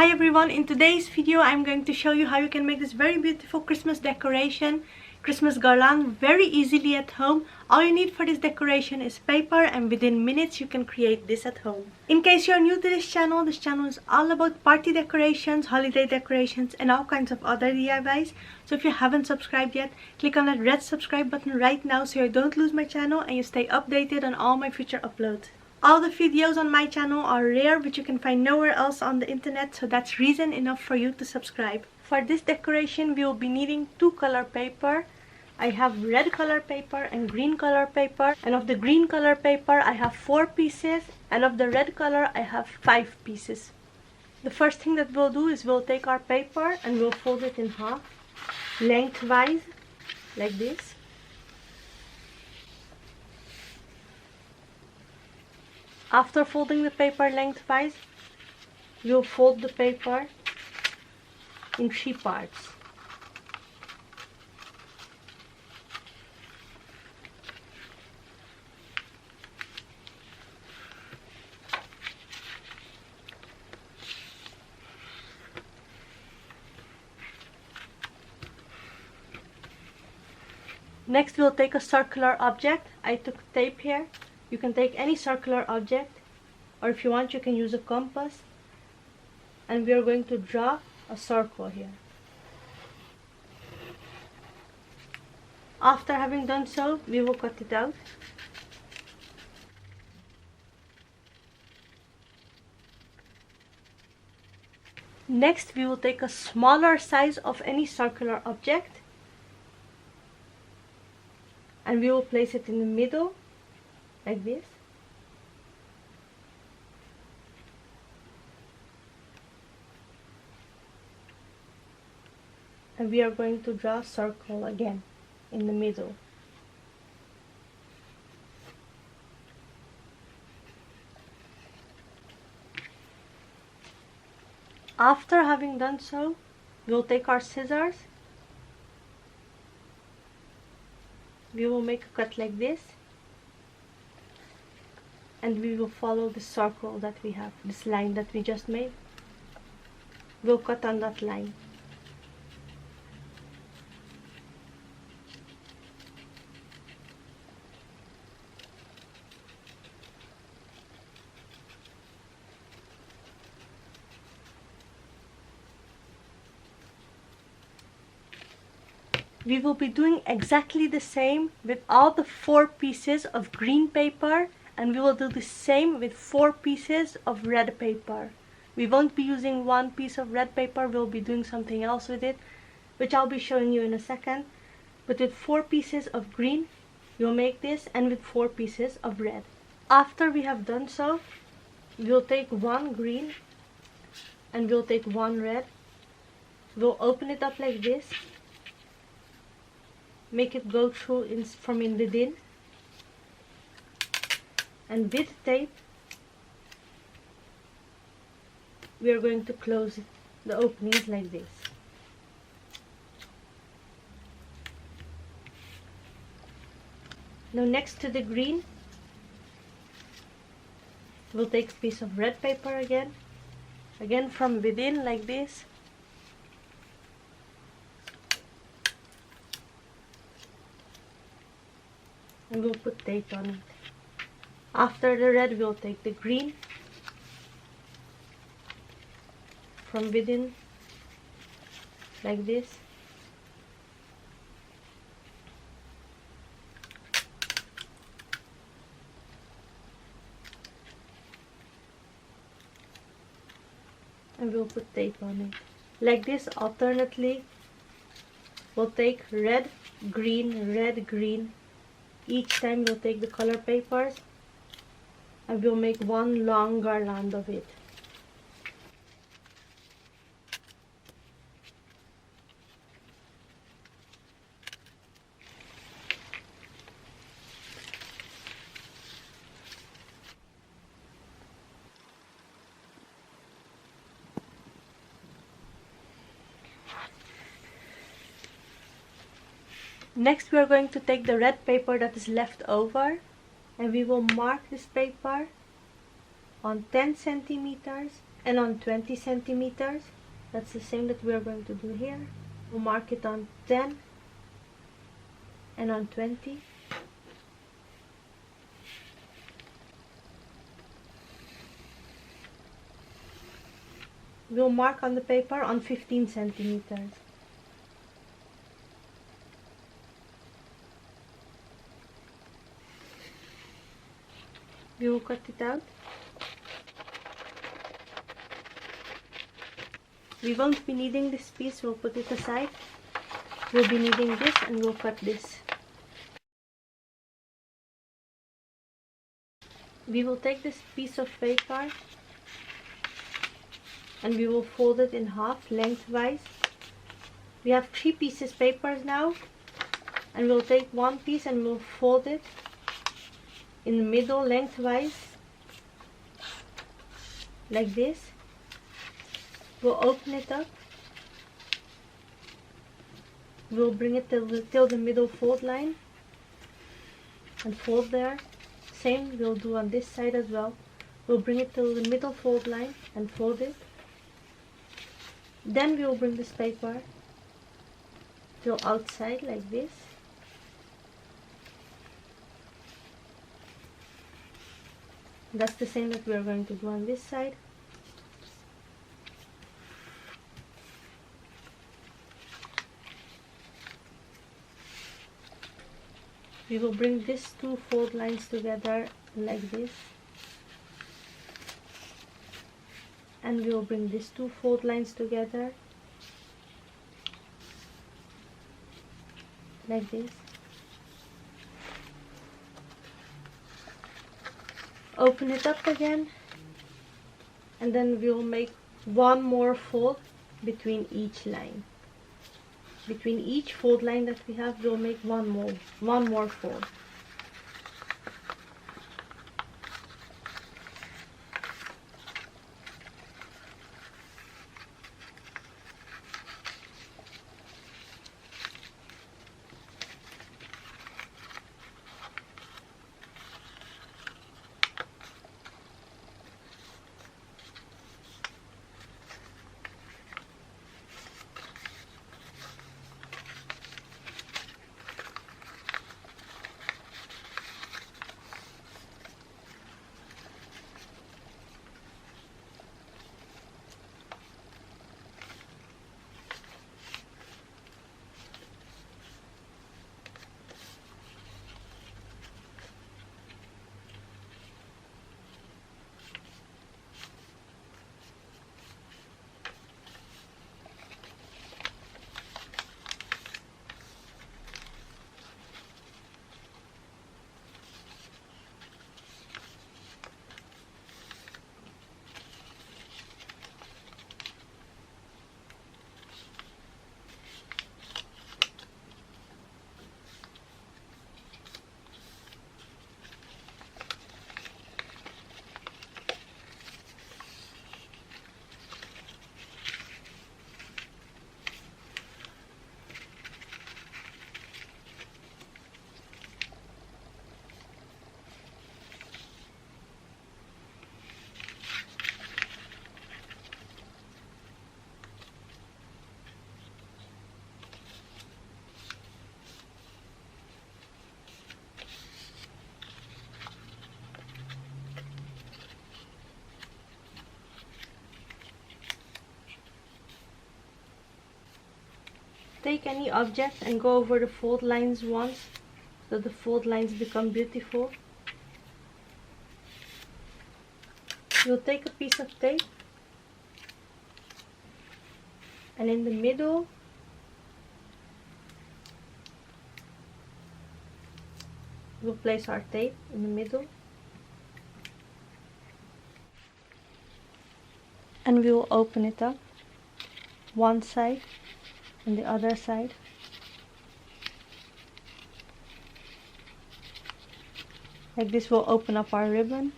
Hi everyone, in today's video I'm going to show you how you can make this very beautiful Christmas decoration, Christmas garland, very easily at home. All you need for this decoration is paper, and within minutes you can create this at home. In case you're new to this channel is all about party decorations, holiday decorations and all kinds of other DIYs. So if you haven't subscribed yet, click on that red subscribe button right now so you don't lose my channel and you stay updated on all my future uploads. All the videos on my channel are rare, but you can find nowhere else on the internet, so that's reason enough for you to subscribe. For this decoration we will be needing two color paper. I have red color paper and green color paper, and of the green color paper I have 4 pieces, and of the red color I have 5 pieces. The first thing that we'll do is we'll take our paper and we'll fold it in half, lengthwise, like this. After folding the paper lengthwise, we'll fold the paper in 3 parts. Next we'll take a circular object. I took tape here. You can take any circular object, or if you want you can use a compass, and we are going to draw a circle here. After having done so, we will cut it out. Next we will take a smaller size of any circular object and we will place it in the middle like this. And we are going to draw a circle again in the middle. After having done so, we'll take our scissors. We will make a cut like this. And we will follow the circle that we have, this line that we just made. We'll cut on that line. We will be doing exactly the same with all the 4 pieces of green paper, and we will do the same with 4 pieces of red paper. We won't be using 1 piece of red paper, we'll be doing something else with it, which I'll be showing you in a second. But with 4 pieces of green, we'll make this, and with 4 pieces of red. After we have done so, we'll take 1 green and we'll take 1 red. We'll open it up like this. Make it go through from within, and with tape we are going to close the openings like this. Now next to the green, we'll take a piece of red paper again from within like this. And we'll put tape on it. After the red, we'll take the green from within like this. And we'll put tape on it. Like this, alternately, we'll take red, green. Each time we'll take the color papers and we'll make one long garland of it. Next we are going to take the red paper that is left over, and we will mark this paper on 10 centimeters and on 20 centimeters. That's the same that we are going to do here. We'll mark it on 10 and on 20. We'll mark on the paper on 15 centimeters. We will cut it out. We won't be needing this piece, we'll put it aside. We'll be needing this and we'll cut this. We will take this piece of paper and we will fold it in half lengthwise. We have 3 pieces papers now, and we'll take one piece and we'll fold it in the middle lengthwise like this. We'll open it up. We'll bring it till the middle fold line and fold there. Same we'll do on this side as well. We'll bring it till the middle fold line and fold it. Then we will bring this paper till outside like this. That's the same that we are going to do on this side. We will bring these 2 fold lines together like this. And we will bring these 2 fold lines together like this. Open it up again, and then we will make one more fold between each line. Between each fold line that we have, we'll make one more fold. Take any object and go over the fold lines once, so the fold lines become beautiful. You'll take a piece of tape, and in the middle we'll place our tape in the middle, and we will open it up one side and the other side. Like this will open up our ribbon.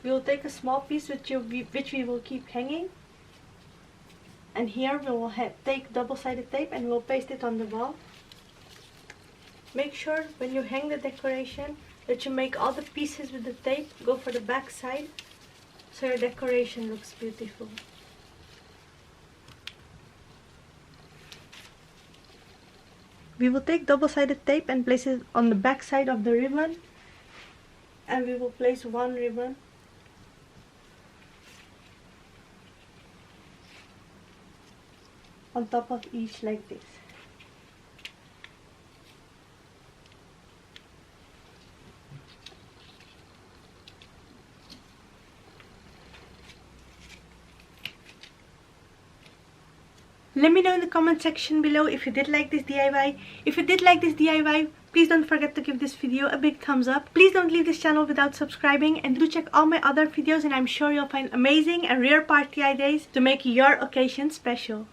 We will take a small piece which we will keep hanging. And here we will take double-sided tape and we'll paste it on the wall. Make sure when you hang the decoration that you make all the pieces with the tape go for the back side so your decoration looks beautiful. We will take double-sided tape and place it on the back side of the ribbon, and we will place one ribbon on top of each like this. Let me know in the comment section below if you did like this DIY. If you did like this DIY, please don't forget to give this video a big thumbs up. Please don't leave this channel without subscribing, and do check all my other videos, and I'm sure you'll find amazing and rare party ideas to make your occasion special.